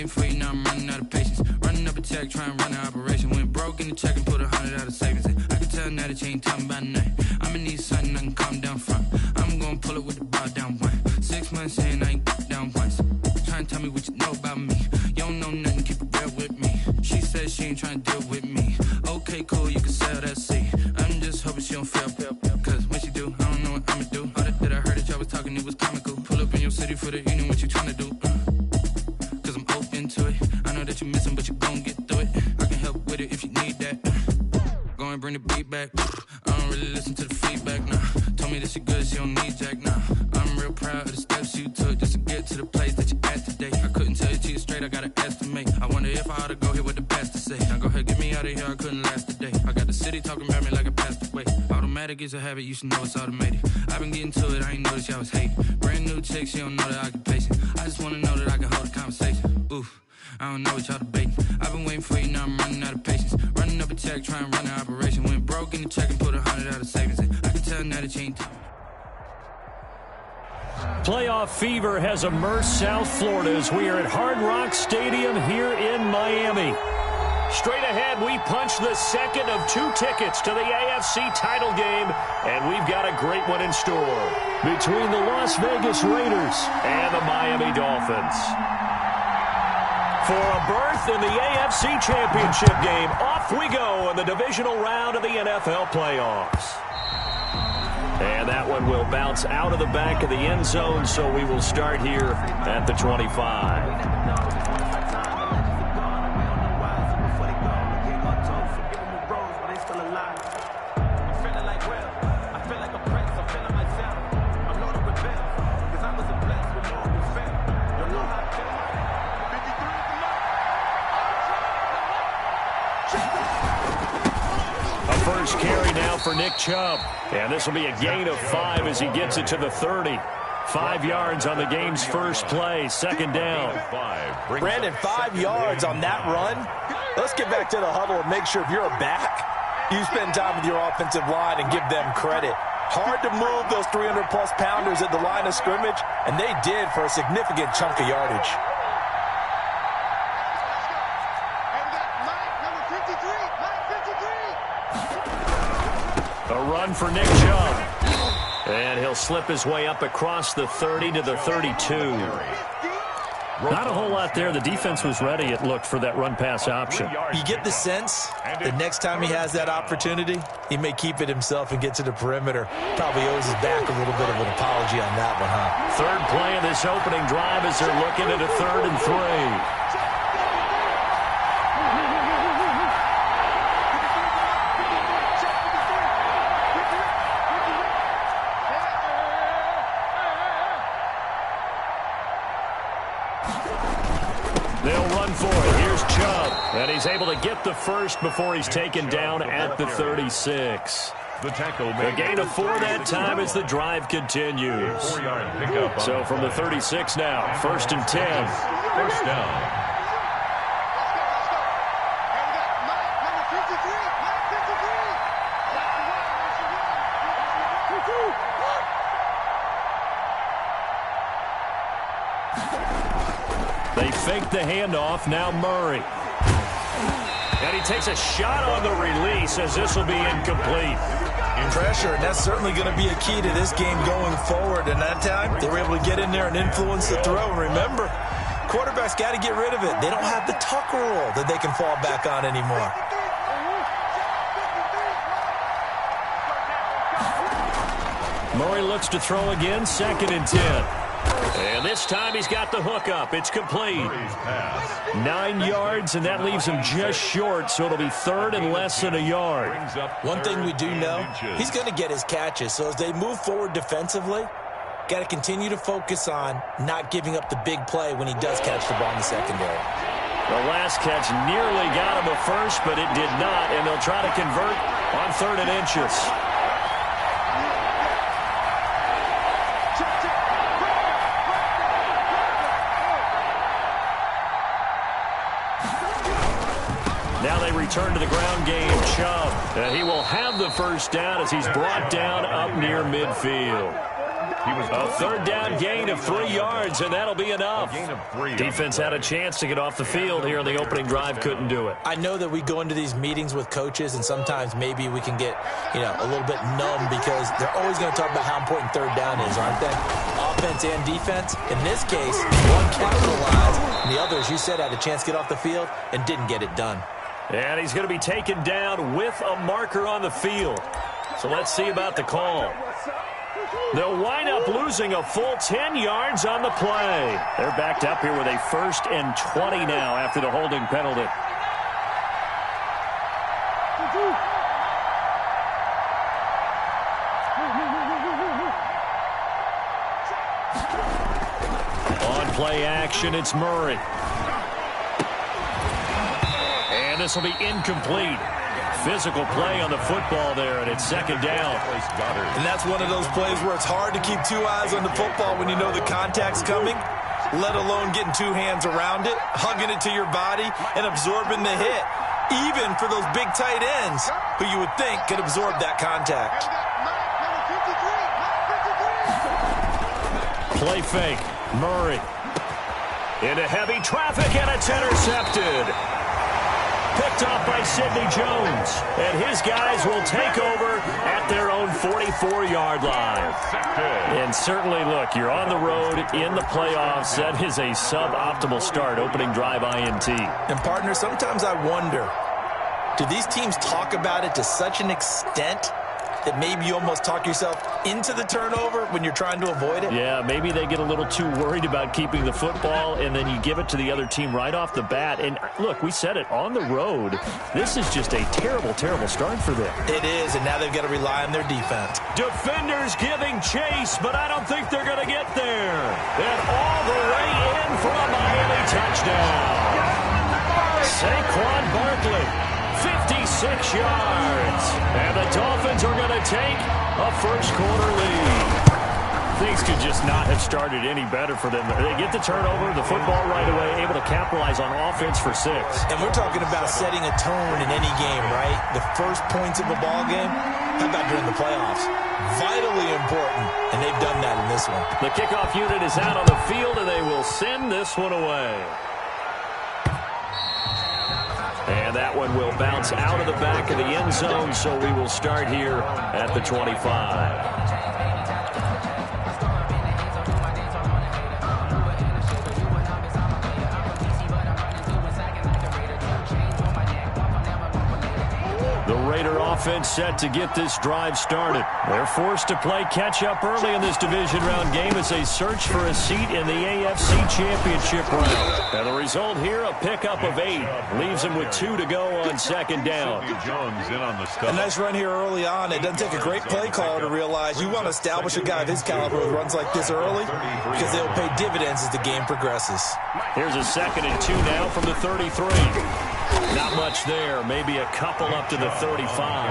waiting for you, now I'm running out of patience. Running up a check, trying to run an operation. Went broke in the check and put 100 out of savings. I can tell now that you ain't talking about nothing. I'ma need something I can calm down from. I'm gonna pull it with the bar down one. 6 months saying I ain't down once. Trying to tell me what you know about me. You don't know nothing, keep it real with me. She said she ain't trying to deal with me. Okay, cool, you can sell that seat. I'm just hoping she don't fail. Cause when she do, I don't know what I'ma do. All that I heard that y'all was talking, it was comical. Pull up in your city for the evening, what you trying to do? Cause I'm open to it. I know that you missing, but you gon' get through it. I can help with it if you need that. Go and bring the beat back. I don't really listen to the feedback, nah. Told me that she good, she don't need jack, nah. I'm real proud of the steps you took just to get to the place that you at today. I couldn't tell you to you straight, I gotta estimate. I wonder if I ought to go here with the best to say. Now go ahead, get me out of here, I couldn't last today. I got the city talking about me like I passed away. Automatic is a habit, you should know it's automated. I've been getting to it, I ain't noticed y'all was hating. Brand new chick, she don't know the occupation. I just wanna know that I can hold a conversation. Oof, I don't know what y'all debating. I've been waiting for you, now I'm running out of patience. Running up a check, trying to run an operation. Went broke in the check and put 100 out of savings. I can tell now that you ain't. Playoff fever has immersed South Florida as we are at Hard Rock Stadium here in Miami. Straight ahead, we punch the second of 2 tickets to the AFC title game, and we've got a great one in store between the Las Vegas Raiders and the Miami Dolphins. For a berth in the AFC Championship game, off we go in the divisional round of the NFL playoffs. And that one will bounce out of the back of the end zone, so we will start here at the 25. First carry now for Nick Chubb. And this will be a gain of 5 as he gets it to the 30. 5 yards on the game's first play, second down. Brandon, 5 yards on that run. Let's get back to the huddle and make sure if you're a back, you spend time with your offensive line and give them credit. Hard to move those 300-plus pounders at the line of scrimmage, and they did for a significant chunk of yardage. A run for Nick Chubb. And he'll slip his way up across the 30 to the 32. Not a whole lot there. The defense was ready, it looked, for that run-pass option. You get the sense that next time he has that opportunity, he may keep it himself and get to the perimeter. Probably owes his back a little bit of an apology on that one, huh? Third play of this opening drive as they're looking at a 3rd and 3. They'll run for it. Here's Chubb. And he's able to get the first before he's taken down at the 36. The gain of 4 that time as the drive continues. So from the 36 now, 1st and 10. First down. They fake the handoff, now Murray. And he takes a shot on the release as this will be incomplete. Pressure, and that's certainly going to be a key to this game going forward. And that time, they were able to get in there and influence the throw. And remember, quarterbacks got to get rid of it. They don't have the tuck rule that they can fall back on anymore. Murray looks to throw again, 2nd and 10. And this time he's got the hook up. It's complete. 9 yards, and that leaves him just short, so it'll be 3rd and less than a yard. One thing we do know, he's going to get his catches. So as they move forward defensively, got to continue to focus on not giving up the big play when he does catch the ball in the secondary. The last catch nearly got him a first, but it did not, and they'll try to convert on 3rd and inches. Now they return to the ground game. Chubb. He will have the first down as he's brought down up near midfield. A third down gain of 3 yards, and that'll be enough. Defense had a chance to get off the field here on the opening drive, couldn't do it. I know that we go into these meetings with coaches, and sometimes maybe we can get, a little bit numb because they're always going to talk about how important third down is, aren't they? Offense and defense. In this case, one capitalized, and the other, as you said, had a chance to get off the field and didn't get it done. And he's going to be taken down with a marker on the field. So let's see about the call. They'll wind up losing a full 10 yards on the play. They're backed up here with a 1st and 20 now after the holding penalty. On play action, it's Murray. And this will be incomplete. Physical play on the football there, and it's 2nd down. And that's one of those plays where it's hard to keep 2 eyes on the football when you know the contact's coming, let alone getting 2 hands around it, hugging it to your body, and absorbing the hit, even for those big tight ends who you would think could absorb that contact. Play fake. Murray. Into heavy traffic, and it's intercepted. Picked off by Sidney Jones. And his guys will take over at their own 44-yard line. And certainly, look, you're on the road in the playoffs. That is a suboptimal start, opening drive INT. And, partner, sometimes I wonder, do these teams talk about it to such an extent that maybe you almost talk yourself into the turnover when you're trying to avoid it? Yeah, maybe they get a little too worried about keeping the football, and then you give it to the other team right off the bat. And, look, we said it, on the road, this is just a terrible, terrible start for them. It is, and now they've got to rely on their defense. Defenders giving chase, but I don't think they're going to get there. And all the way in for a Miami touchdown. Saquon Barkley. 56 yards. And the Dolphins are going to take a first-quarter lead. Things could just not have started any better for them. They get the turnover, the football right away, able to capitalize on offense for 6. And we're talking about setting a tone in any game, right? The first points of a ball game, how about during the playoffs? Vitally important, and they've done that in this one. The kickoff unit is out on the field, and they will send this one away. And that one will bounce out of the back of the end zone, so we will start here at the 25. The Raider offense set to get this drive started. They're forced to play catch-up early in this division round game as they search for a seat in the AFC Championship round. And the result here, a pickup of 8. Leaves them with 2 to go on 2nd down. A nice run here early on. It doesn't take a great play caller to realize you want to establish a guy of his caliber who runs like this early because they'll pay dividends as the game progresses. Here's a 2nd and 2 now from the 33. Not much there. Maybe a couple up to the 35.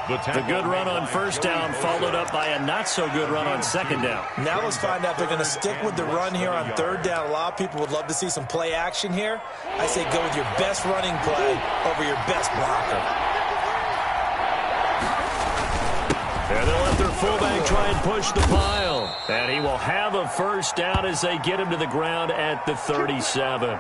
The good run on 1st down followed up by a not-so-good run on 2nd down. Now let's find out if they're going to stick with the run here on 3rd down. A lot of people would love to see some play action here. I say go with your best running play over your best blocker. And they'll let their fullback try and push the pile. And he will have a 1st down as they get him to the ground at the 37.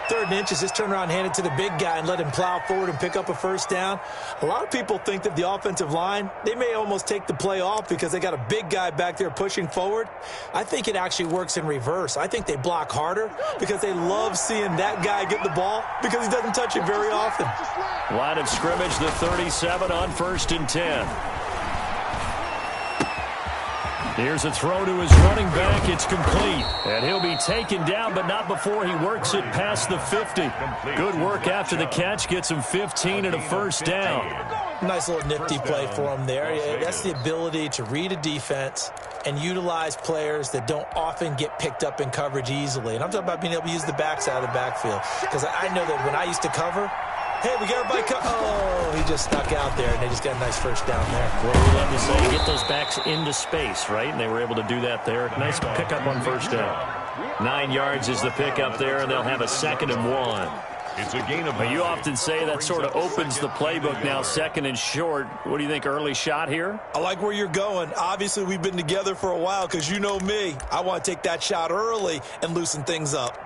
3rd and inches, just turn around, hand it to the big guy, and let him plow forward and pick up a 1st down. A lot of people think that the offensive line, they may almost take the play off because they got a big guy back there pushing forward. I think it actually works in reverse. I think they block harder because they love seeing that guy get the ball because he doesn't touch it very often. Line of scrimmage, the 37 on 1st and 10. Here's a throw to his running back. It's complete. And he'll be taken down, but not before he works it past the 50. Good work after the catch. Gets him 15 and a 1st down. Nice little nifty play for him there. That's the ability to read a defense and utilize players that don't often get picked up in coverage easily. And I'm talking about being able to use the backside of the backfield. Because I know that when I used to cover, hey, we got everybody oh, he just stuck out there, and they just got a nice 1st down there. Well, we love to say get those backs into space, right? And they were able to do that there. Nice pickup on 1st down. 9 yards is the pickup there, and they'll have a 2nd and 1. It's a gain of But you often say that sort of opens the playbook now, second and short. What do you think, early shot here? I like where you're going. Obviously, we've been together for a while because you know me. I want to take that shot early and loosen things up.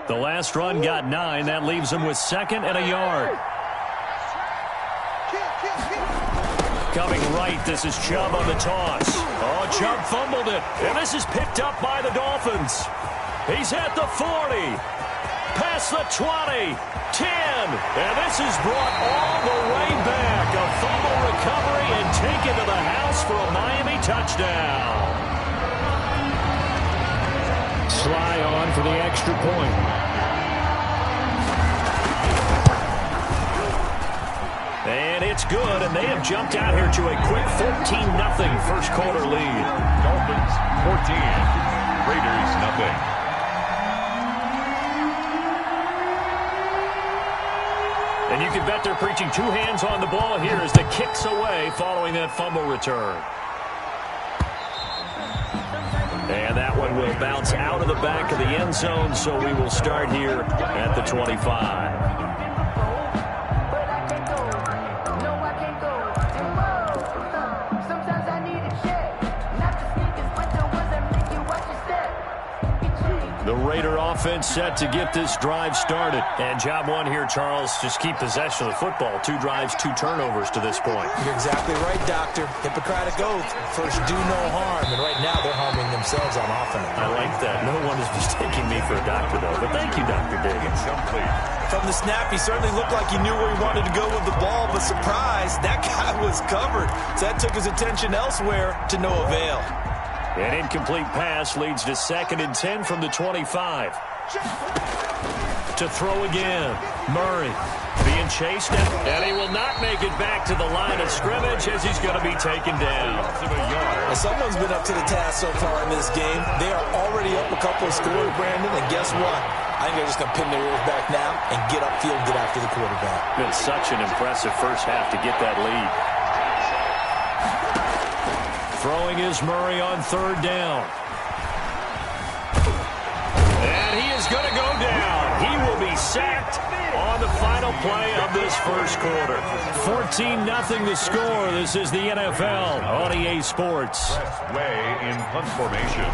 The last run got 9. That leaves him with 2nd and a yard. Coming right, this is Chubb on the toss. Oh, Chubb fumbled it. And this is picked up by the Dolphins. He's at the 40. Past the 20. 10. And this is brought all the way back. A fumble recovery and taken to the house for a Miami touchdown. Sly on for the extra point. And it's good, and they have jumped out here to a quick 14-0 first quarter lead. Dolphins 14, Raiders nothing. And you can bet they're preaching 2 hands on the ball here as the kick's away following that fumble return. And that one will bounce out of the back of the end zone, so we will start here at the 25. The Raider offense set to get this drive started. And job one here, Charles, just keep possession of the football. 2 drives, 2 turnovers to this point. You're exactly right, Doctor. Hippocratic oath. First, do no harm. And right now, they're harming themselves on offense. I like that. No one is mistaking me for a doctor, though. But thank you, Dr. Diggins. From the snap, he certainly looked like he knew where he wanted to go with the ball. But surprise, that guy was covered. So that took his attention elsewhere to no avail. An incomplete pass leads to 2nd and 10 from the 25. To throw again. Murray being chased, and he will not make it back to the line of scrimmage as he's going to be taken down. Well, someone's been up to the task so far in this game. They are already up a couple of scores, Brandon, and guess what? I think they're just going to pin their ears back now and get upfield and get after the quarterback. Been such an impressive first half to get that lead. Throwing is Murray on 3rd down. And he is going to go down. He will be sacked on the final play of this first quarter. 14-0 the score. This is the NFL on EA Sports. Way in punt formation.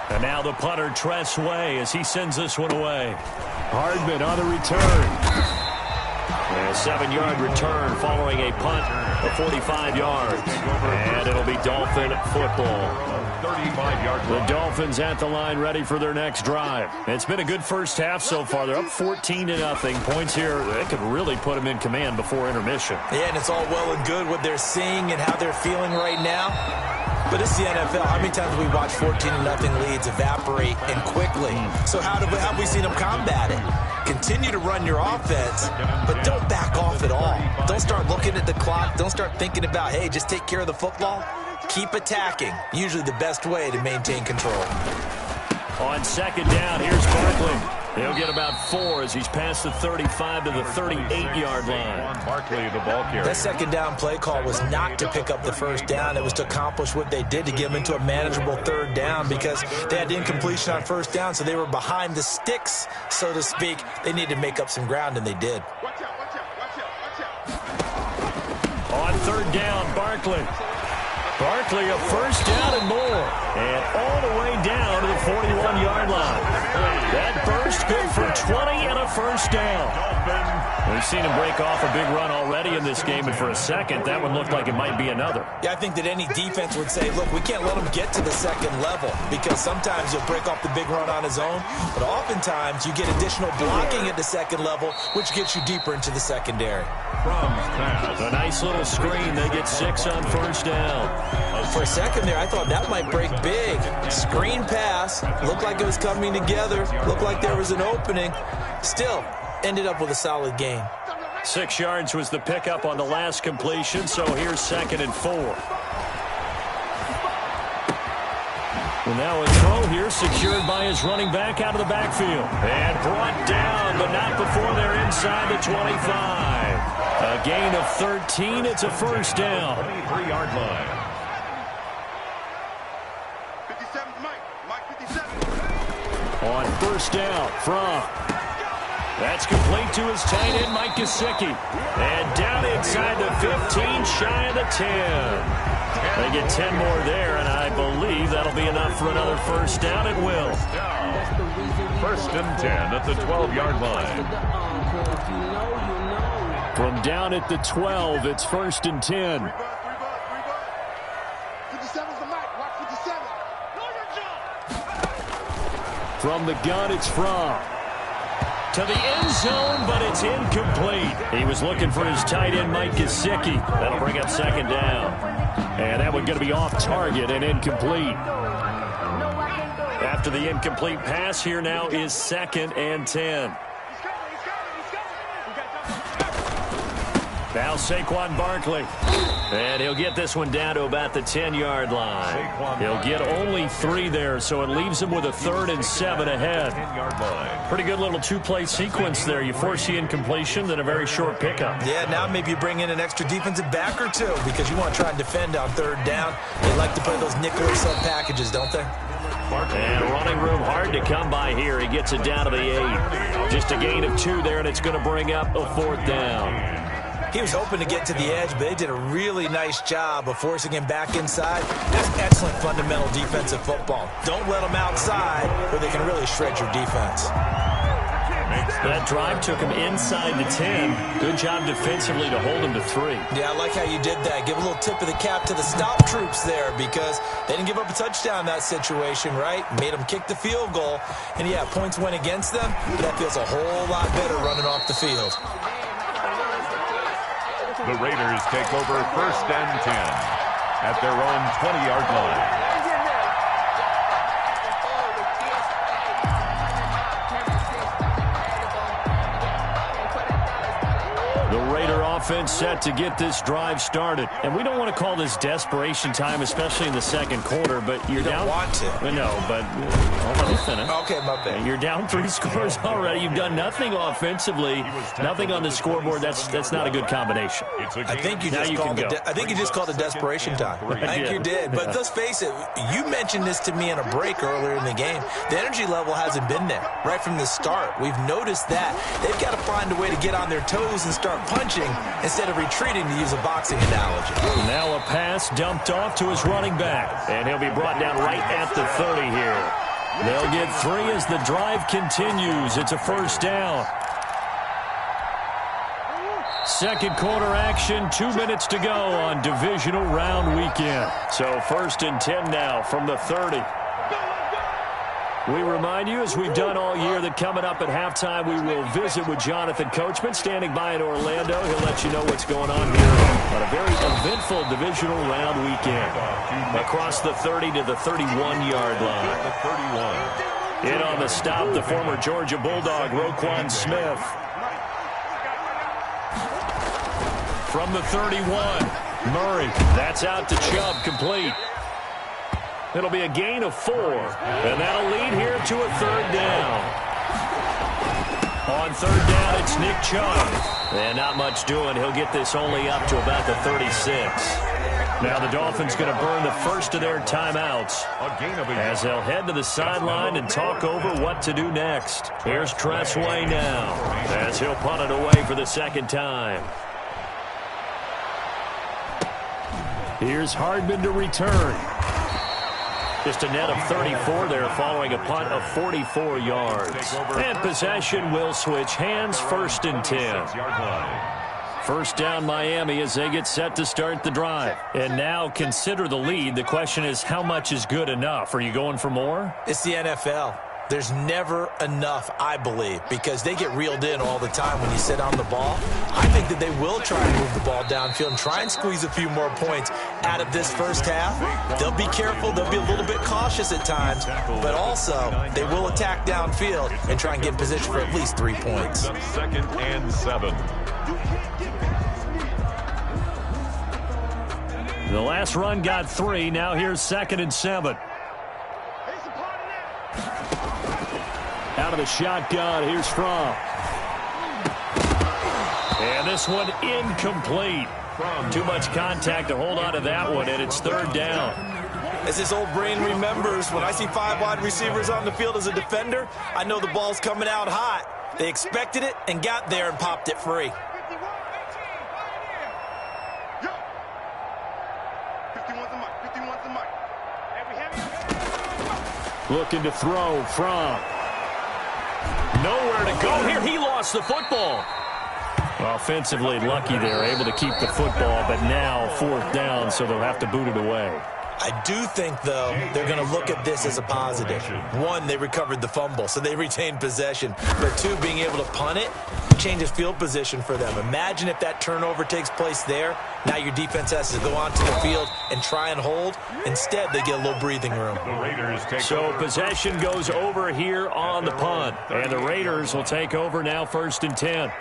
And now the punter, Tress Way, as he sends this one away. Hardman on the return. A 7-yard return following a punt of 45 yards. And it'll be Dolphin football. 35-yard The Dolphins at the line ready for their next drive. It's been a good first half so far. They're up 14-0. Points here, they could really put them in command before intermission. Yeah, and it's all well and good what they're seeing and how they're feeling right now. But it's the NFL. How many times have we watched 14-0 leads evaporate and quickly? So how have we seen them combat it? Continue to run your offense, but don't back off at all. Don't start looking at the clock. Don't start thinking about, hey, just take care of the football. Keep attacking. Usually the best way to maintain control. On 2nd down, here's Barkley. He'll get about 4 as he's past the 35 to the 38-yard line. Barkley, the ball carrier. That 2nd down play call was not to pick up the 1st down. It was to accomplish what they did to get them into a manageable 3rd down because they had incompletion on 1st down, so they were behind the sticks, so to speak. They needed to make up some ground, and they did. On 3rd down, Barkley. Barkley a 1st down and more. And all the way down to the 41-yard line. That burst good for 20 and a 1st down. We've seen him break off a big run already in this game, and for a second, that one looked like it might be another. Yeah, I think that any defense would say, look, we can't let him get to the 2nd level because sometimes he'll break off the big run on his own, but oftentimes you get additional blocking at the 2nd level, which gets you deeper into the secondary. A nice little screen. They get 6 on 1st down. For a second there, I thought that might break big. Screen pass. Looked like it was coming together. Looked like there was an opening. Still, ended up with a solid gain. 6 yards was the pickup on the last completion, so here's 2nd and 4. Well, now a throw here secured by his running back out of the backfield. And brought down, but not before they're inside the 25. A gain of 13. It's a first down. 23-yard line. 57, Mike 57. On first down from. That's complete to his tight end, Mike Gesicki. And down inside the 15, shy of the 10. They get 10 more there, and I believe that'll be enough for another first down. It will. First and 10 at the 12-yard line. From down at the 12, it's first and 10. 57's the Mike. Watch 57. From the gun, it's from. To the end zone, but it's incomplete. He was looking for his tight end, Mike Gesicki. That'll bring up second down. And that one's going to be off target and incomplete. After the incomplete pass, here now is second and 10. Now Saquon Barkley. And he'll get this one down to about the 10-yard line. He'll get only 3 there, so it leaves him with a 3rd and 7 ahead. 10-yard line. Pretty good little 2-play sequence there. You force the incompletion, then a very short pickup. Yeah, now maybe you bring in an extra defensive back or two because you want to try and defend on 3rd down. They like to play those nickel or sub packages, don't they? And running room hard to come by here. He gets it down to the 8. Just a gain of 2 there, and it's going to bring up a 4th down. He was hoping to get to the edge, but they did a really nice job of forcing him back inside. That's excellent fundamental defensive football. Don't let them outside where they can really shred your defense. That drive took him inside the 10. Good job defensively to hold him to 3. Yeah, I like how you did that. Give a little tip of the cap to the stop troops there because they didn't give up a touchdown in that situation, right? Made them kick the field goal. And, yeah, points went against them, but that feels a whole lot better running off the field. The Raiders take over first and 10 at their own 20-yard line. The Raider offense set to get this drive started. And we don't want to call this desperation time, especially in the second quarter, but you're down. You don't want to. No, but let me finish. Okay, my bad. You're down 3 scores already. You've done nothing offensively, nothing on the scoreboard. That's not a good combination. I think you just called it. I think you just called it desperation time. I think you did. But let's face it. You mentioned this to me in a break earlier in the game. The energy level hasn't been there right from the start. We've noticed that they've got to find a way to get on their toes and start punching instead of retreating, to use a boxing analogy. Now a pass dumped off to his running back, and he'll be brought down right at the 30 here. They'll get 3 as the drive continues. It's a first down. Second quarter action, 2 minutes to go on divisional round weekend. So first and 10 now from the 30. We remind you, as we've done all year, that coming up at halftime, we will visit with Jonathan Coachman, standing by in Orlando. He'll let you know what's going on here on a very eventful divisional round weekend. Across the 30 to the 31-yard line. In on the stop, the former Georgia Bulldog, Roquan Smith. From the 31, Murray. That's out to Chubb, complete. It'll be a gain of 4, and that'll lead here to a 3rd down. On 3rd down, it's Nick Chubb. And not much doing. He'll get this only up to about the 36. Now the Dolphins going to burn the first of their timeouts as they'll head to the sideline and talk over what to do next. Here's Tressway now as he'll punt it away for the second time. Here's Hardman to return. Just a net of 34 there following a punt of 44 yards. And possession will switch hands, first and 10. First down Miami as they get set to start the drive. And now consider the lead. The question is, how much is good enough? Are you going for more? It's the NFL. There's never enough, I believe, because they get reeled in all the time when you sit on the ball. I think that they will try and move the ball downfield and try and squeeze a few more points out of this first half. They'll be careful. They'll be a little bit cautious at times, but also they will attack downfield and try and get in position for at least 3 points. 2nd and 7. The last run got 3. Now here's 2nd and 7. Out of the shotgun, here's Fromm. And this one incomplete. Too much contact to hold on to that one, and it's third down. As this old brain remembers, when I see 5 wide receivers on the field as a defender, I know the ball's coming out hot. They expected it and got there and popped it free. 51's the mic. 51's the mic. Looking to throw from. Nowhere to go here. He lost the football. Offensively lucky they're able to keep the football, but now fourth down, so they'll have to boot it away. I do think, though, they're going to look at this as a positive. 1, they recovered the fumble, so they retained possession. But 2, being able to punt it changes field position for them. Imagine if that turnover takes place there. Now your defense has to go onto the field and try and hold. Instead, they get a little breathing room. The Raiders take So over. possession goes over here on the punt. And the Raiders will take over now, 1st and 10.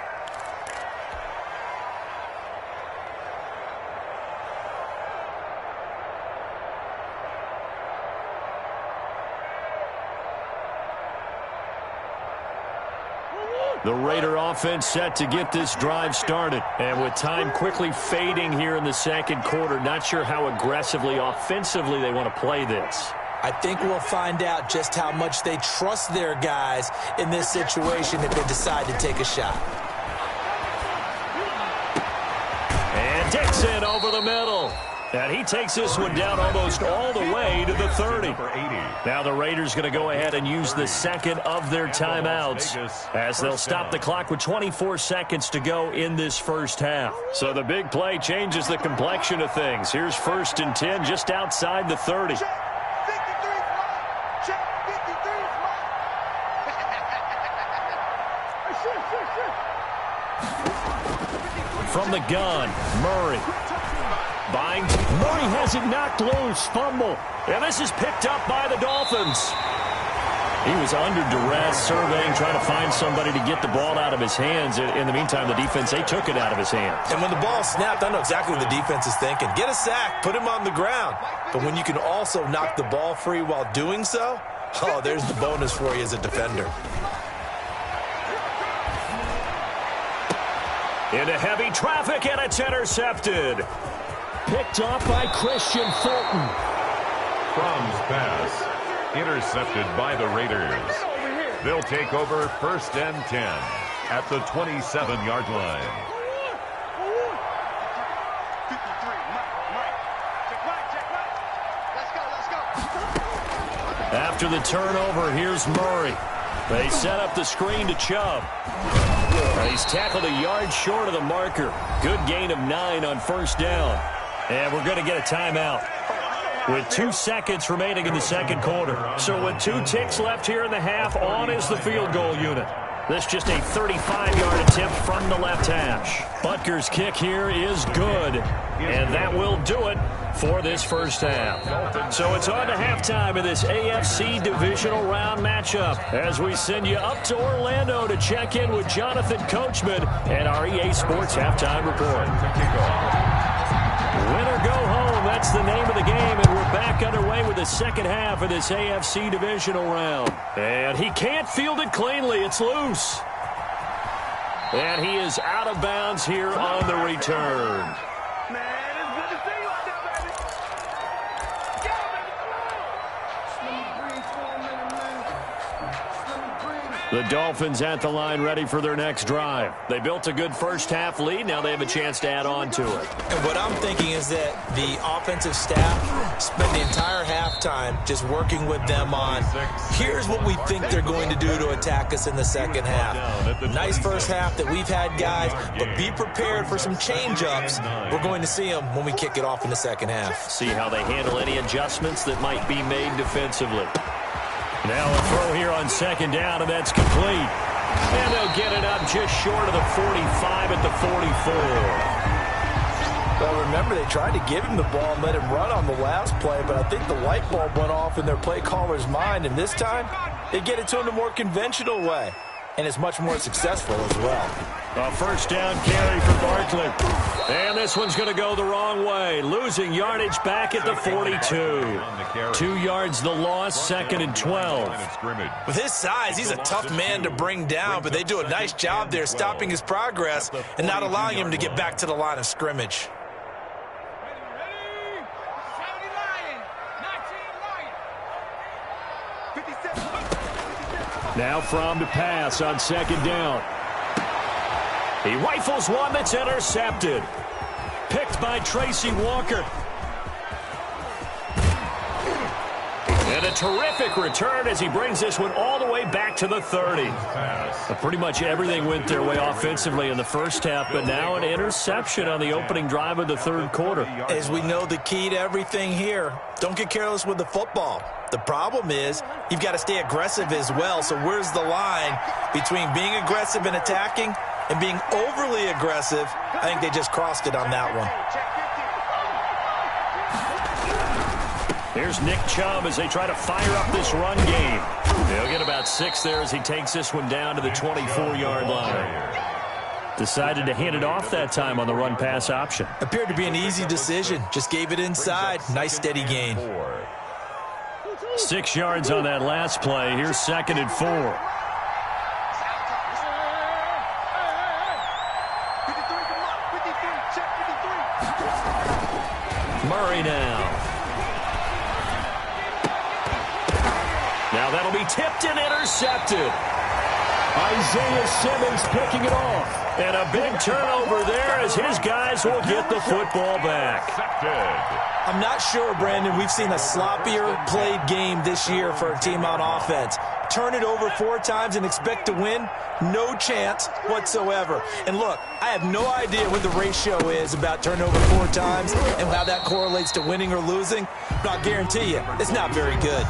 The Raider offense set to get this drive started. And with time quickly fading here in the second quarter, not sure how aggressively, offensively they want to play this. I think we'll find out just how much they trust their guys in this situation if they decide to take a shot. And Dixon over the middle. And he takes this one down almost all the way to the 30. Now the Raiders going to go ahead and use the second of their timeouts as they'll stop the clock with 24 seconds to go in this first half. So the big play changes the complexion of things. Here's 1st and 10 just outside the 30. From the gun, Murray. Murray has it knocked loose. Fumble. And this is picked up by the Dolphins. He was under duress, surveying, trying to find somebody to get the ball out of his hands. In the meantime, the defense, they took it out of his hands. And when the ball snapped, I know exactly what the defense is thinking. Get a sack, put him on the ground. But when you can also knock the ball free while doing so, oh, there's the bonus for you as a defender. Into heavy traffic, and it's intercepted. Picked off by Christian Fulton. Crum's pass intercepted by the Raiders. They'll take over 1st and 10 at the 27-yard line. 53, Mike. Check right. Let's go. After the turnover, here's Murray. They set up the screen to Chubb. He's tackled a yard short of the marker. Good gain of 9 on 1st down. And we're going to get a timeout with 2 seconds remaining in the second quarter. So with 2 ticks left here in the half, on is the field goal unit. This just a 35-yard attempt from the left hash. Butker's kick here is good, and that will do it for this first half. So it's on to halftime of this AFC divisional round matchup as we send you up to Orlando to check in with Jonathan Coachman and our EA Sports Halftime Report. Win or go home, that's the name of the game, and we're back underway with the second half of this AFC divisional round. And he can't field it cleanly. It's loose. And he is out of bounds here on the return. The Dolphins at the line ready for their next drive. They built a good first half lead. Now they have a chance to add on to it. And what I'm thinking is that the offensive staff spent the entire halftime just working with them on, here's what we think they're going to do to attack us in the second half. Nice first half that we've had, guys, but be prepared for some change-ups. We're going to see them when we kick it off in the second half. See how they handle any adjustments that might be made defensively. Now a throw here on second down, and that's complete. And they'll get it up just short of the 45 at the 44. Well, remember, they tried to give him the ball and let him run on the last play, but I think the light bulb went off in their play caller's mind, and this time, they get it to him the more conventional way. and is much more successful as well. A first down carry for Barkley. And this one's going to go the wrong way. Losing yardage back at the 42. 2 yards the loss, 2nd and 12. With his size, he's a tough man to bring down, but they do a nice job there stopping his progress and not allowing him to get back to the line of scrimmage. Now from to pass on 2nd down. He rifles one that's intercepted. Picked by Tracy Walker. And a terrific return as he brings this one all the way back to the 30. Pretty much everything went their way offensively in the first half, but now an interception on the opening drive of the 3rd quarter. As we know, the key to everything here, don't get careless with the football. The problem is you've got to stay aggressive as well. So where's the line between being aggressive and attacking and being overly aggressive? I think they just crossed it on that one. Here's Nick Chubb as they try to fire up this run game. They'll get about 6 there as he takes this one down to the 24-yard line. Decided to hand it off that time on the run-pass option. Appeared to be an easy decision. Just gave it inside. Nice steady gain. 6 yards on that last play. Here's 2nd and 4. Murray now. Now that'll be tipped and intercepted. Isaiah Simmons picking it off. And a big turnover there as his guys will get the football back. I'm not sure, Brandon, we've seen a sloppier played game this year for a team on offense. Turn it over 4 times and expect to win? No chance whatsoever. And look, I have no idea what the ratio is about turnover 4 times and how that correlates to winning or losing, but I'll guarantee you, it's not very good.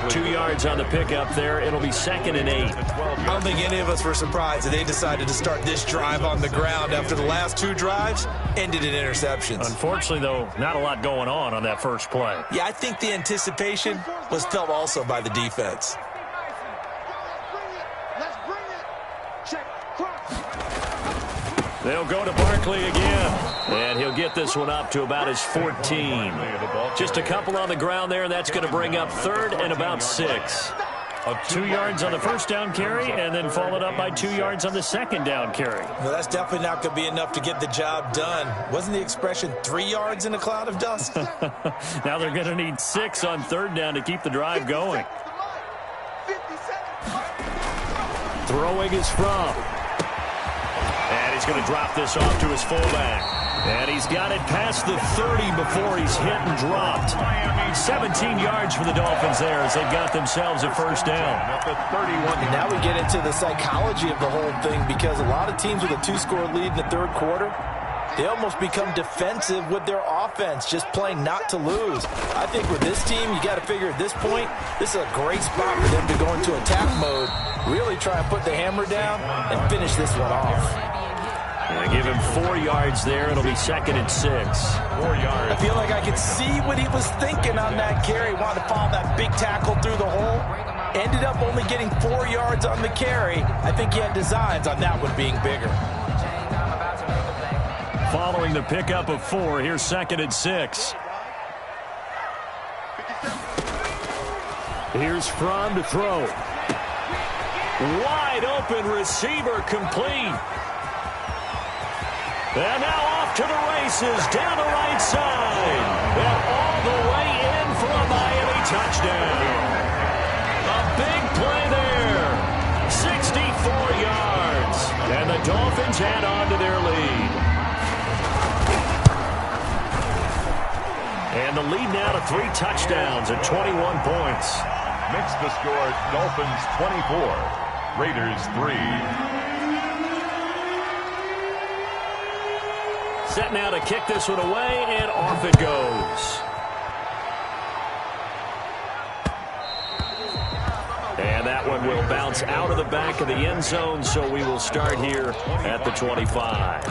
2 yards on the pickup there. It'll be 2nd and 8. I don't think any of us were surprised that they decided to start this drive on the ground after the last 2 drives ended in interceptions. Unfortunately, though, not a lot going on that first play. Yeah, I think the anticipation was felt also by the defense. They'll go to Barkley again, and he'll get this one up to about his 14. Just a couple on the ground there, and that's going to bring up 3rd and about 6. 2 yards on the first down carry, and then followed up by 2 yards on the 2nd down carry. Well, that's definitely not going to be enough to get the job done. Wasn't the expression 3 yards in a cloud of dust? Now they're going to need 6 on 3rd down to keep the drive going. Throwing is from. And he's going to drop this off to his fullback. And he's got it past the 30 before he's hit and dropped. 17 yards for the Dolphins there as they've got themselves a first down. And now we get into the psychology of the whole thing, because a lot of teams with a 2-score lead in the 3rd quarter, they almost become defensive with their offense, just playing not to lose. I think with this team, you got to figure at this point, this is a great spot for them to go into attack mode, really try and put the hammer down and finish this one off. I give him 4 yards there. It'll be 2nd and 6. 4 I yards. feel like I could see what he was thinking on that carry. Wanted to follow that big tackle through the hole. Ended up only getting 4 yards on the carry. I think he had designs on that one being bigger. Following the pickup of 4, here's 2nd and 6. Here's Fromm to throw. Wide open receiver complete. And now off to the races, down the right side. And all the way in for a Miami touchdown. A big play there. 64 yards. And the Dolphins add on to their lead. And the lead now to 3 touchdowns at 21 points. Makes the score Dolphins 24, Raiders 3. Set now to kick this one away, and off it goes. And that one will bounce out of the back of the end zone, so we will start here at the 25.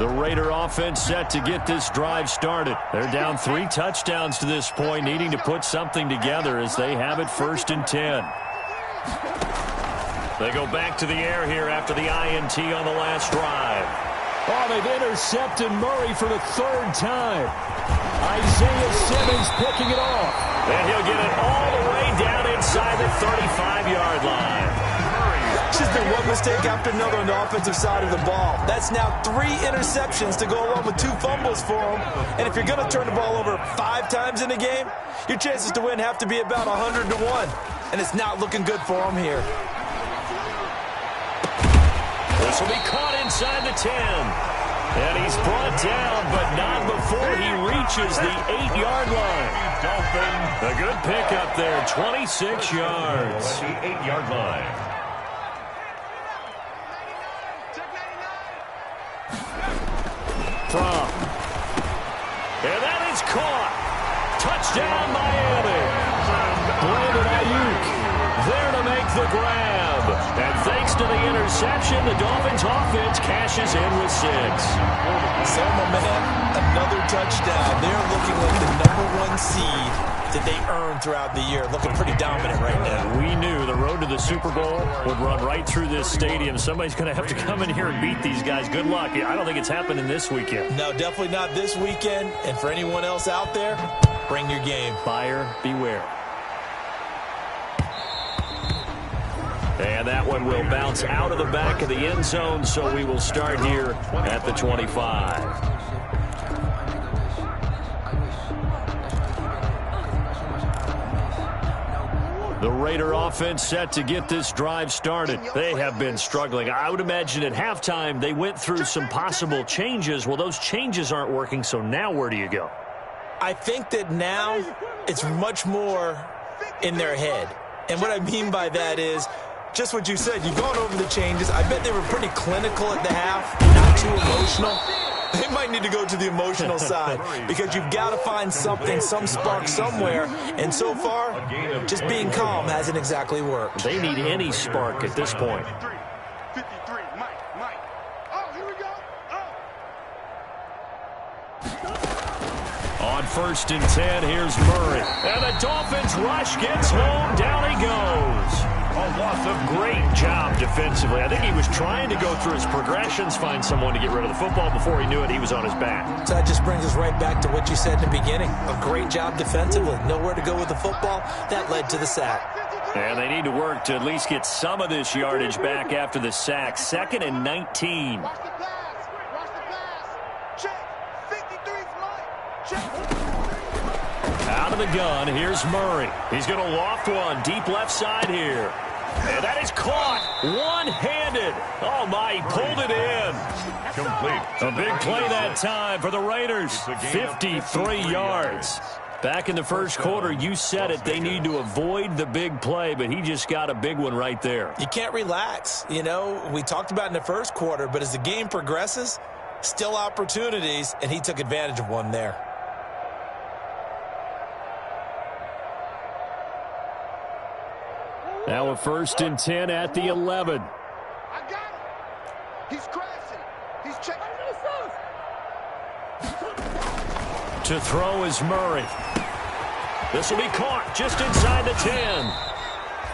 The Raider offense set to get this drive started. They're down 3 touchdowns to this point, needing to put something together as they have it 1st and 10. They go back to the air here after the INT on the last drive. Oh, they've intercepted Murray for the 3rd time. Isaiah Simmons picking it off. And he'll get it all the way down inside the 35-yard line. It's just been one mistake after another on the offensive side of the ball. That's now 3 interceptions to go along with 2 fumbles for him. And if you're going to turn the ball over 5 times in a game, your chances to win have to be about 100 to 1. And it's not looking good for him here. This will be caught inside the 10. And he's brought down, but not before he reaches the 8-yard line. A good pickup there, 26 yards. The 8-yard line. And that is caught. Touchdown, Miami. Brandon Ayuk there to make the grab. And thanks to the interception, the Dolphins offense cashes in with 6. So, my man, another touchdown. They're looking like the #1 seed that they earned throughout the year. Looking pretty dominant right now. We knew the road to the Super Bowl would run right through this stadium. Somebody's going to have to come in here and beat these guys. Good luck. I don't think it's happening this weekend. No, definitely not this weekend. And for anyone else out there, bring your game. Buyer beware. And that one will bounce out of the back of the end zone, so we will start here at the 25. The Raider offense set to get this drive started. They have been struggling. I would imagine at halftime they went through some possible changes. Well, those changes aren't working, so now where do you go? I think that now it's much more in their head. And what I mean by that is just what you said. You've gone over the changes. I bet they were pretty clinical at the half, not too emotional. They might need to go to the emotional side because you've got to find something, some spark somewhere. And so far, just being calm hasn't exactly worked. They need any spark at this point. 53, Mike. Oh, here we go. On 1st and 10, here's Murray. And the Dolphins rush gets home. Down he goes. A loss of great job defensively. I think he was trying to go through his progressions, find someone to get rid of the football. Before he knew it, he was on his back. So that just brings us right back to what you said in the beginning. A great job defensively. Nowhere to go with the football. That led to the sack. And they need to work to at least get some of this yardage back after the sack. 2nd and 19. Watch the pass. Watch the pass. Check. 53's Mike. Check. Out of the gun, here's Murray. He's going to loft one deep left side here. And that is caught one-handed. Oh, my, he pulled it in. Complete. A big play that time for the Raiders. 53 yards. Back in the first quarter, you said it, they need to avoid the big play, but he just got a big one right there. You can't relax. You know, we talked about in the first quarter, but as the game progresses, still opportunities, and he took advantage of one there. Now a 1st and 10 at the 11. I got him. He's crashing. He's checking. To throw is Murray. This will be caught just inside the 10.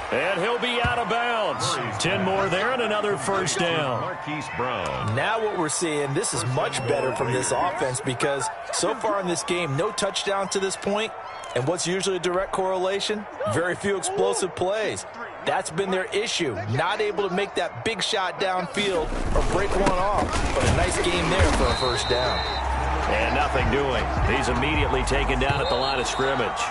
And he'll be out of bounds. 10 more there and another 1st down. Marquise Brown. Now what we're seeing, this is much better from this offense because so far in this game, no touchdown to this point. And what's usually a direct correlation? Very few explosive plays. That's been their issue. Not able to make that big shot downfield or break one off. But a nice game there for a 1st down. And nothing doing. He's immediately taken down at the line of scrimmage.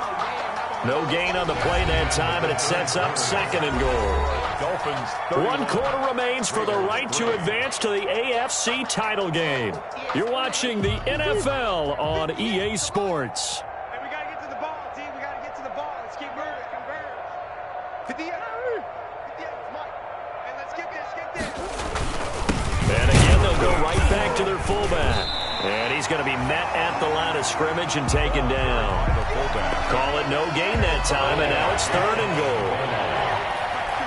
No gain on the play that time, and it sets up 2nd and goal. 1 quarter remains for the right to advance to the AFC title game. You're watching the NFL on EA Sports. Hey, we got to get to the ball, team. We got to get to the ball. Let's keep moving. Converge. 58. 58, Mike. And let's get this. And again, they'll go right back to their fullback. And he's going to be met at the line of scrimmage and taken down. Call it no gain that time, and now it's 3rd and goal.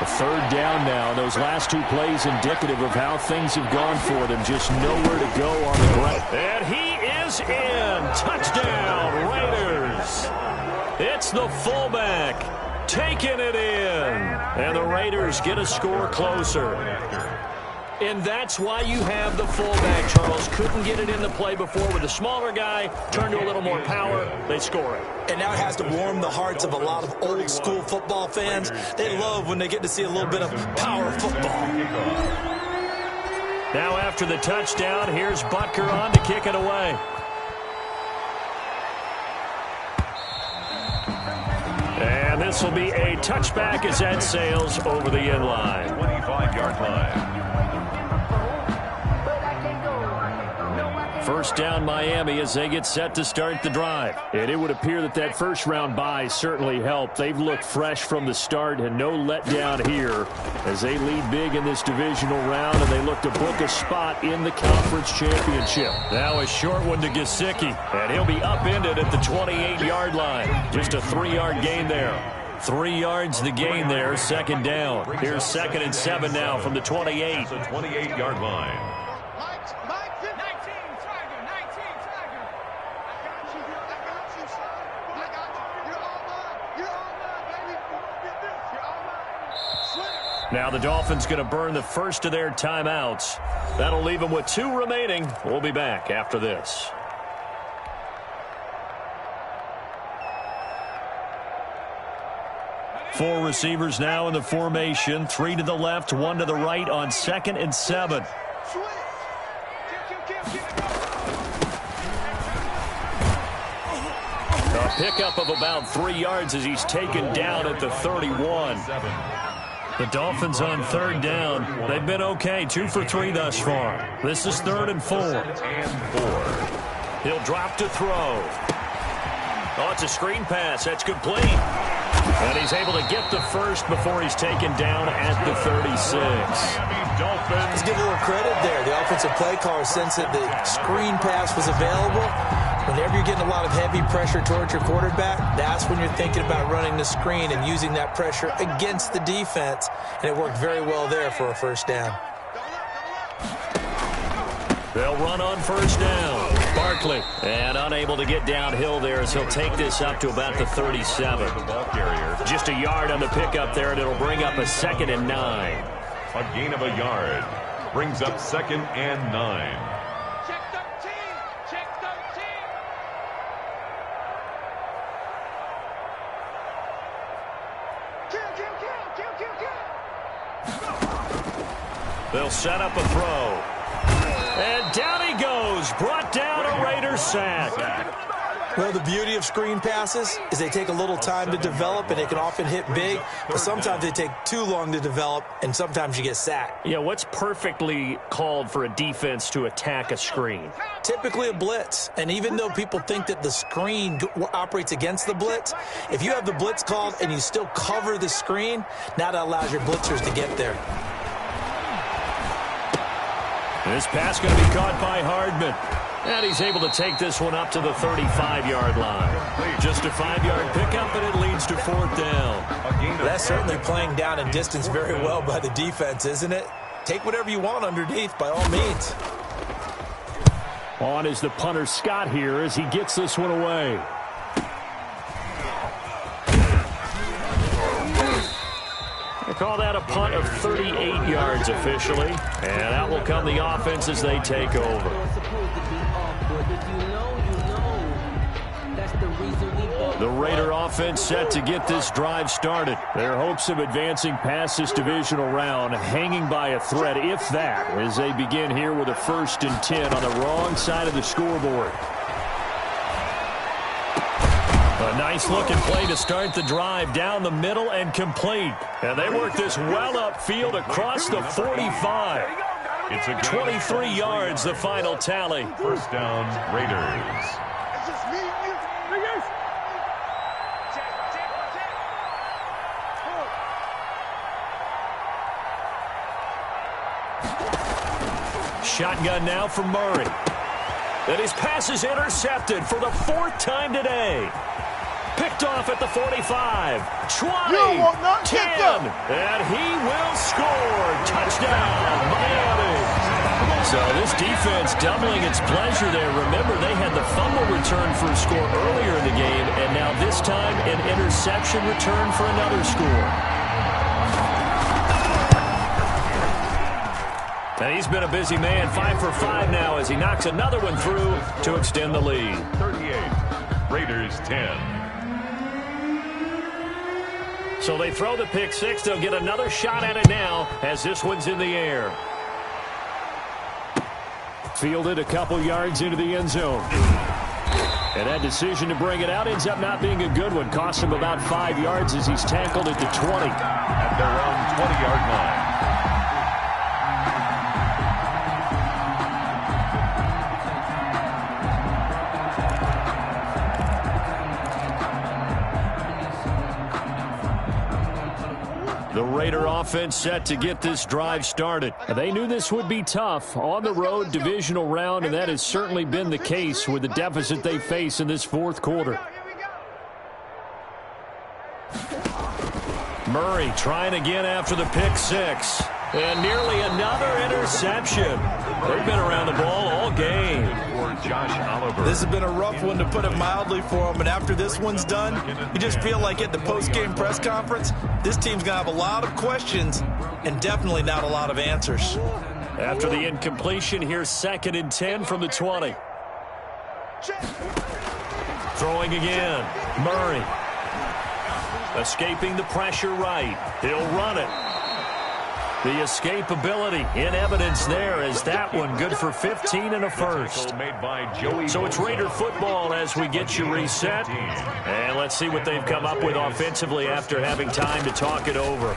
A third down now. Those last two plays indicative of how things have gone for them. Just nowhere to go on the ground. And he is in. Touchdown, Raiders. It's the fullback taking it in. And the Raiders get a score closer. And that's why you have the fullback, Charles. Couldn't get it in the play before with the smaller guy. Turned to a little more power. They score it. And now it has to warm the hearts of a lot of old-school football fans. They love when they get to see a little bit of power football. Now after the touchdown, here's Butker on to kick it away. And this will be a touchback as that sails over the end line. 25-yard line. First down Miami as they get set to start the drive. And it would appear that that first-round bye certainly helped. They've looked fresh from the start and no letdown here as they lead big in this divisional round and they look to book a spot in the conference championship. Now a short one to Gesicki, and he'll be upended at the 28-yard line. Just a 3-yard gain there. 3 yards the gain there, second down. Here's 2nd and 7 now from the 28. It's a 28-yard line. Now the Dolphins going to burn the first of their timeouts. That'll leave them with 2 remaining. We'll be back after this. Four receivers now in the formation. 3 to the left, 1 to the right on 2nd and 7. A pickup of about 3 yards as he's taken down at the 31. The Dolphins on 3rd down. They've been okay. 2 for 3 thus far. This is 3rd and 4. He'll drop to throw. Oh, it's a screen pass. That's complete. And he's able to get the first before he's taken down at the 36. Let's give a little credit there. The offensive play caller sensed that the screen pass was available. Whenever you're getting a lot of heavy pressure towards your quarterback, that's when you're thinking about running the screen and using that pressure against the defense. And it worked very well there for a first down. They'll run on first down. Barkley, and unable to get downhill there as he'll take this up to about the 37. Just a yard on the pickup there, and it'll bring up a 2nd and 9. A gain of a yard brings up 2nd and 9. They'll set up a throw. And down he goes. Brought down a Raiders sack. Well, the beauty of screen passes is they take a little time to develop, and they can often hit big, but sometimes they take too long to develop, and sometimes you get sacked. Yeah, what's perfectly called for a defense to attack a screen? Typically a blitz, and even though people think that the screen operates against the blitz, if you have the blitz called and you still cover the screen, now that allows your blitzers to get there. This pass going to be caught by Hardman. And he's able to take this one up to the 35-yard line. Just a 5-yard pickup, and it leads to 4th down. That's certainly playing down in distance very well by the defense, isn't it? Take whatever you want underneath, by all means. On is the punter Scott here as he gets this one away. They call that a punt of 38 yards officially. And out will come the offense as they take over. The Raider offense set to get this drive started. Their hopes of advancing past this divisional round hanging by a thread, if that, as they begin here with a 1st and 10 on the wrong side of the scoreboard. A nice-looking play to start the drive down the middle and complete. And they work this well upfield across the 45. It's a 23 yards, the final tally. First down, Raiders. Shotgun now from Murray. And his pass is intercepted for the 4th time today. picked off at the 45, 20, 10, and he will score. Touchdown, Miami. So this defense doubling its pleasure there. Remember, they had the fumble return for a score earlier in the game, and now this time an interception return for another score. And he's been a busy man, 5 for 5 now as he knocks another one through to extend the lead. 38, Raiders 10. So they throw the pick six. They'll get another shot at it now as this one's in the air. Fielded a couple yards into the end zone. And that decision to bring it out ends up not being a good one. Cost him about 5 yards as he's tackled at the 20. At their own 20-yard line. The Raider offense set to get this drive started. They knew this would be tough on the road divisional round, and that has certainly been the case with the deficit they face in this fourth quarter. Murray trying again after the pick six. And nearly another interception. They've been around the ball all game. Josh Oliver. This has been a rough one, to put it mildly, for him. And after this one's done, you just feel like at the post-game press conference, this team's going to have a lot of questions and definitely not a lot of answers. After the incompletion, here's 2nd and 10 from the 20. Throwing again. Murray. Escaping the pressure right. He'll run it. The escapability in evidence there as that one good for 15 and a first. So it's Raider football as we get you reset. And let's see what they've come up with offensively after having time to talk it over.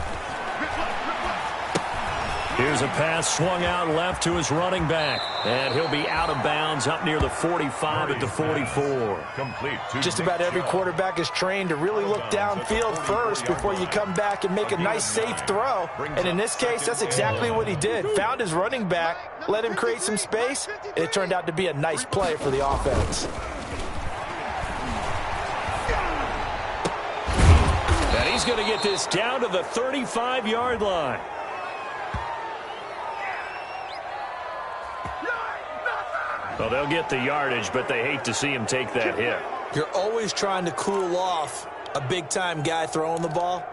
Here's a pass swung out left to his running back. And he'll be out of bounds up near the 45 at the 44. Just about every quarterback is trained to really look downfield first before you come back and make a nice, safe throw. And in this case, that's exactly what he did. Found his running back, let him create some space. It turned out to be a nice play for the offense. And he's going to get this down to the 35-yard line. Well, they'll get the yardage, but they hate to see him take that hit. You're always trying to cool off a big-time guy throwing the ball,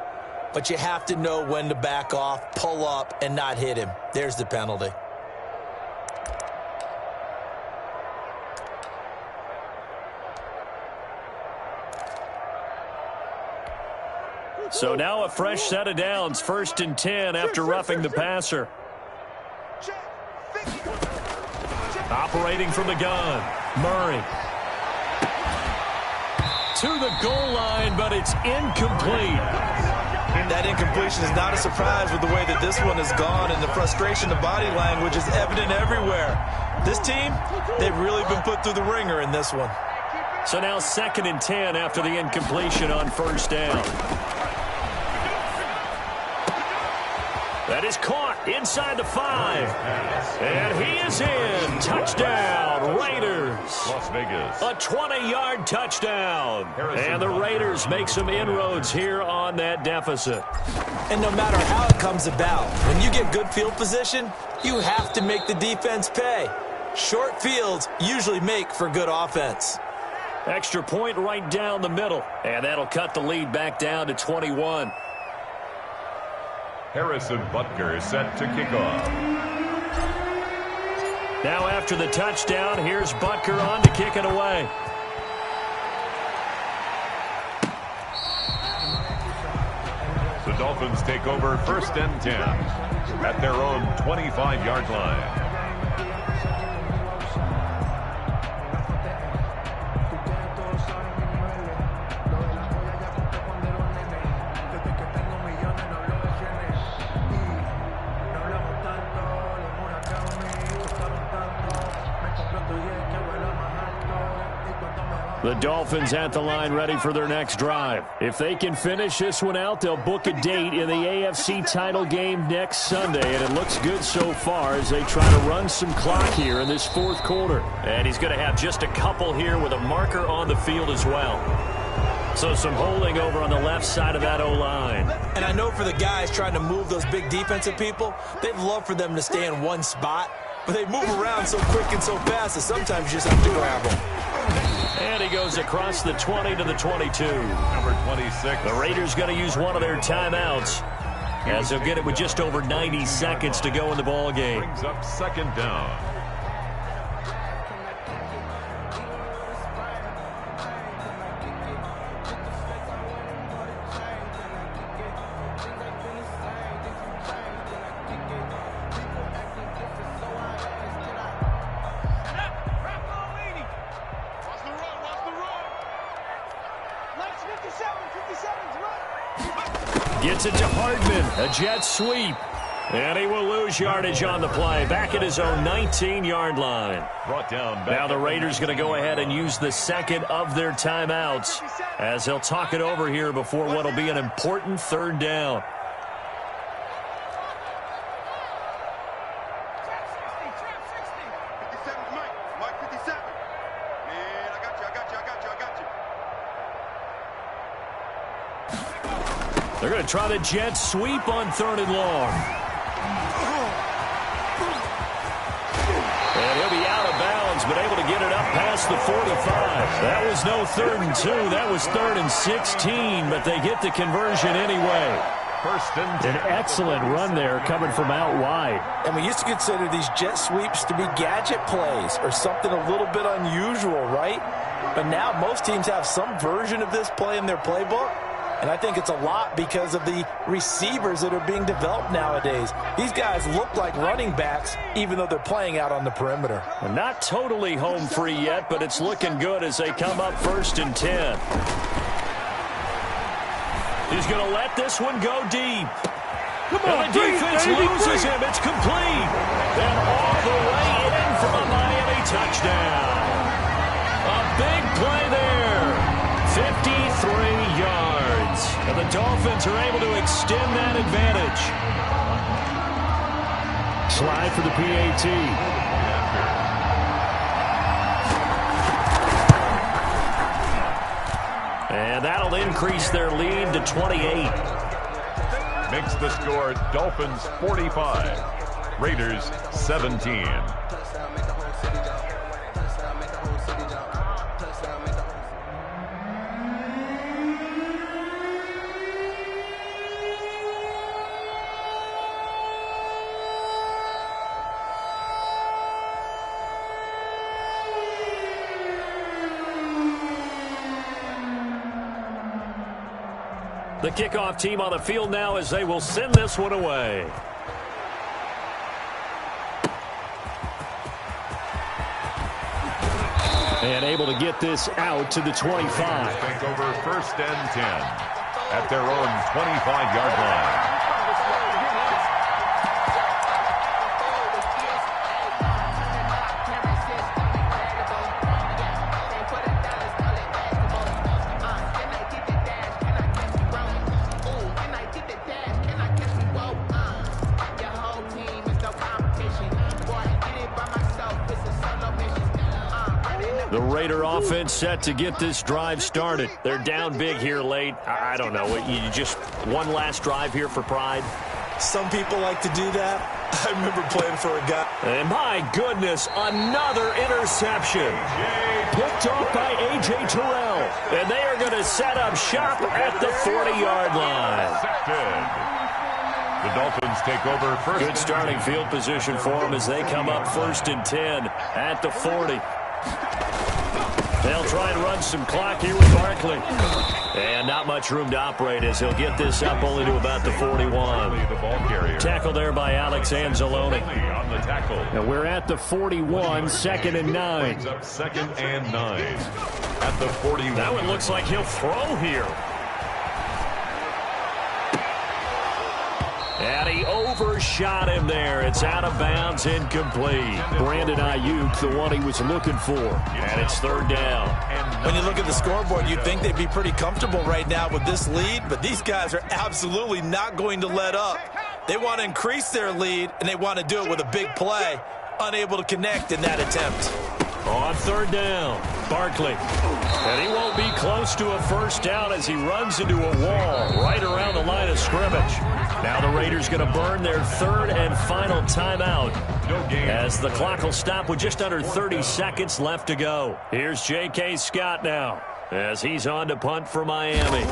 but you have to know when to back off, pull up, and not hit him. There's the penalty. So now a fresh set of downs, 1st and 10 after roughing the passer. Operating from the gun, Murray. To the goal line, but it's incomplete. That incompletion is not a surprise with the way that this one has gone, and the frustration, the body language is evident everywhere. This team, they've really been put through the ringer in this one. So now 2nd and 10 after the incompletion on 1st down. That is caught inside the 5. And he is in. Touchdown, Raiders. Las Vegas. A 20-yard touchdown. And the Raiders make some inroads here on that deficit. And no matter how it comes about, when you get good field position, you have to make the defense pay. Short fields usually make for good offense. Extra point right down the middle. And that'll cut the lead back down to 21. Harrison Butker set to kick off. Now after the touchdown, here's Butker on to kick it away. The Dolphins take over 1st and 10 at their own 25-yard line. The Dolphins at the line ready for their next drive. If they can finish this one out, they'll book a date in the AFC title game next Sunday, and it looks good so far as they try to run some clock here in this fourth quarter. And he's going to have just a couple here with a marker on the field as well. So some holding over on the left side of that O-line. And I know for the guys trying to move those big defensive people, they'd love for them to stay in one spot, but they move around so quick and so fast that sometimes you just have to grab them. And he goes across the 20 to the 22. Number 26. The Raiders going to use one of their timeouts, as they'll get it with just over 90 seconds to go in the ball game. Brings up second down. Gets it to Hardman, a jet sweep. And he will lose yardage on the play, back at his own 19-yard line. Brought down. Now the Raiders going to go ahead and use the second of their timeouts, as they'll talk it over here before what will be an important third down. They're going to try the jet sweep on third and long. And he'll be out of bounds, but able to get it up past the 45. That was no 3rd and 2. That was 3rd and 16, but they get the conversion anyway. First and 10. An excellent run there coming from out wide. And we used to consider these jet sweeps to be gadget plays or something a little bit unusual, right? But now most teams have some version of this play in their playbook. And I think it's a lot because of the receivers that are being developed nowadays. These guys look like running backs, even though they're playing out on the perimeter. Well, not totally home free yet, but it's looking good as they come up 1st and 10. He's going to let this one go deep. And the defense loses him. It's complete. And all the way in for a Miami touchdown. A big play there. 53 yards. And the Dolphins are able to extend that advantage. Slide for the PAT. And that'll increase their lead to 28. Makes the score Dolphins 45, Raiders 17. The kickoff team on the field now as they will send this one away. And able to get this out to the 25. Take over 1st and 10 at their own 25-yard line. The Raider offense set to get this drive started. They're down big here late. I don't know. You just one last drive here for pride? Some people like to do that. I remember playing for a guy. And my goodness, another interception. Picked off by A.J. Terrell. And they are going to set up shop at the 40-yard line. The Dolphins take over first. Good starting field position for them as they come up 1st and 10 at the 40. They'll try and run some clock here with Barkley. And not much room to operate as he'll get this up only to about the 41. Tackle there by Alex Anzalone. On the tackle. And we're at the 41, 2nd and 9. Brings up 2nd and 9 at the 41. That one looks like he'll throw here. And he overshot him there. It's out of bounds, incomplete. Brandon Ayuk, the one he was looking for. And it's 3rd down. When you look at the scoreboard, you'd think they'd be pretty comfortable right now with this lead, but these guys are absolutely not going to let up. They want to increase their lead, and they want to do it with a big play. Unable to connect in that attempt. On 3rd down. Barkley. And he won't be close to a first down as he runs into a wall right around the line of scrimmage. Now the Raiders going to burn their third and final timeout as the clock will stop with just under 30 seconds left to go. Here's J.K. Scott now as he's on to punt for Miami.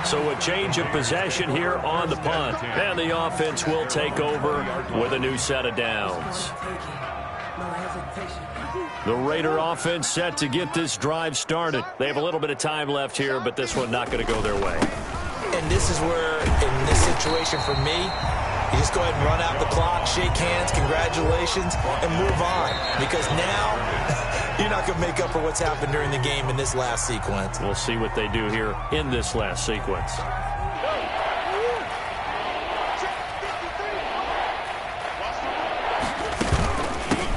So a change of possession here on the punt. And the offense will take over with a new set of downs. The Raider offense set to get this drive started. They have a little bit of time left here, but this one not going to go their way. And this is where, in this situation for me, you just go ahead and run out the clock, shake hands, congratulations, and move on. Because now you're not going to make up for what's happened during the game in this last sequence. We'll see what they do here in this last sequence.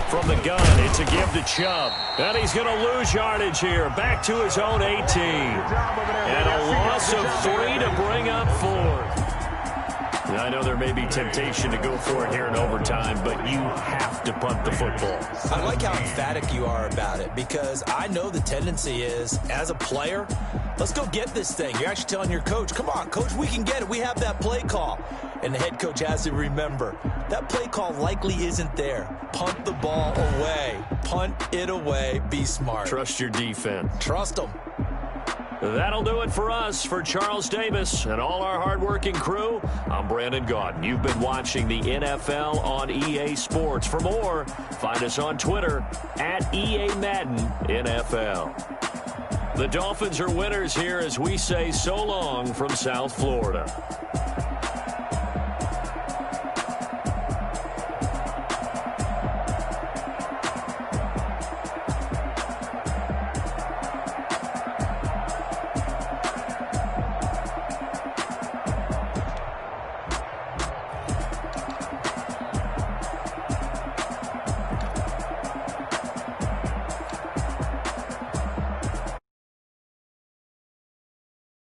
From the gun, it's a give to Chubb. And he's going to lose yardage here. Back to his own 18. And a loss of 3 to bring up 4. I know there may be temptation to go for it here in overtime, but you have to punt the football. I like how emphatic you are about it, because I know the tendency is, as a player, let's go get this thing. You're actually telling your coach, come on, coach, we can get it. We have that play call. And the head coach has to remember, that play call likely isn't there. Punt the ball away. Punt it away. Be smart. Trust your defense. Trust them. That'll do it for us. For Charles Davis and all our hardworking crew, I'm Brandon Gaudin. You've been watching the NFL on EA Sports. For more, find us on Twitter at EA Madden NFL. The Dolphins are winners here as we say so long from South Florida.